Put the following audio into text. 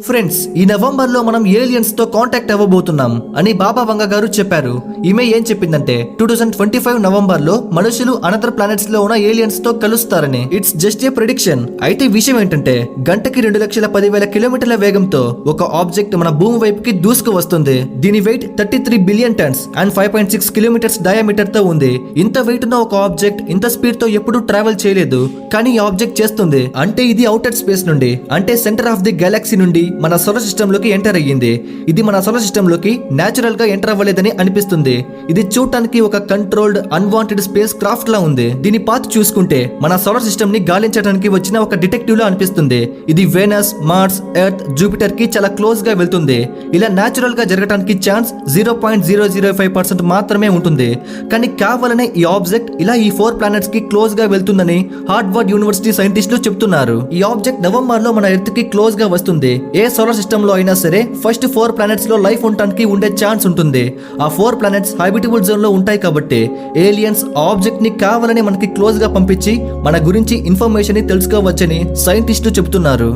Friends, ఈ November లో మనం ఏలియన్స్ తో కాంటాక్ట్ అవ్వబోతున్నాం అని బాబా వంగ గారు చెప్పారు. ఈమె ఏం చెప్పిందంటే 2025 నవంబర్ లో మనుషులు అనదర్ ప్లానెట్స్ లో ఉన్న ఏలియన్స్ తో కలుస్తారని. It's just a prediction. అయితే విషయం ఏంటంటే గంటకి 2,10,000 కిలోమీటర్ల వేగంతో ఒక ఆబ్జెక్ట్ మన భూమి వైపుకి దూసుకు వస్తుంది. దీని weight 33 billion tons and 5.6 kilometres diameter తో ఉంది. ఇంత వెయిట్ ఉన్న ఒక ఆబ్జెక్ట్ ఇంత స్పీడ్ తో ఎప్పుడూ ట్రావెల్ చేయలేదు, కానీ ఈ ఆబ్జెక్ట్ చేస్తుంది. అంటే ఇది అవుటర్ స్పేస్ నుండి, అంటే సెంటర్ ఆఫ్ ది గెలాక్సీ నుండి మన సోలార్ సిస్టమ్ లోకి ఎంటర్ అయ్యింది. ఇది మన సోలార్ సిస్టమ్ లోకి నేచురల్ గా ఎంటర్ అవ్వలేదని అనిపిస్తుంది. ఇది చూడటానికి ఒక కంట్రోల్డ్ అన్వాంటెడ్ స్పేస్ క్రాఫ్ట్ లా ఉంది. దీని పాత్ చూసుకుంటే మన సోలార్ సిస్టమ్ ని గాలించడానికి వచ్చిన ఒక డిటెక్టివ్ లా అనిపిస్తుంది. ఇది వేనస్, మార్స్, ఎర్త్, జూపిటర్ కి చాలా క్లోజ్ గా వెళ్తుంది. ఇలా నేచురల్ గా జరగడానికి ఛాన్స్ 0.005% మాత్రమే ఉంటుంది. కానీ కావాలనే ఈ ఆబ్జెక్ట్ ఇలా ఈ 4 ప్లానెట్స్ కి క్లోజ్ గా వెళ్తుందని హార్వర్డ్ యూనివర్సిటీ సైంటిస్టులు చెప్తున్నారు. ఈ ఆబ్జెక్ట్ నవంబర్ లో మన ఎర్త్ కి క్లోజ్ గా వస్తుంది. ఏ సోలార్ సిస్టమ్ లో అయినా సరే ఫస్ట్ 4 ప్లానెట్స్ లో లైఫ్ ఉండడానికి ఉండే ఛాన్స్ ఉంటుంది. ఆ 4 ప్లానెట్స్ హాబిటబుల్ జోన్ లో ఉంటాయి కాబట్టి ఏలియన్స్ ఆబ్జెక్ట్ ని కావాలని మనకి క్లోజ్ గా పంపించి మన గురించి ఇన్ఫర్మేషన్ ని తెలుసుకోవచ్చని సైంటిస్టులు చెబుతున్నారు.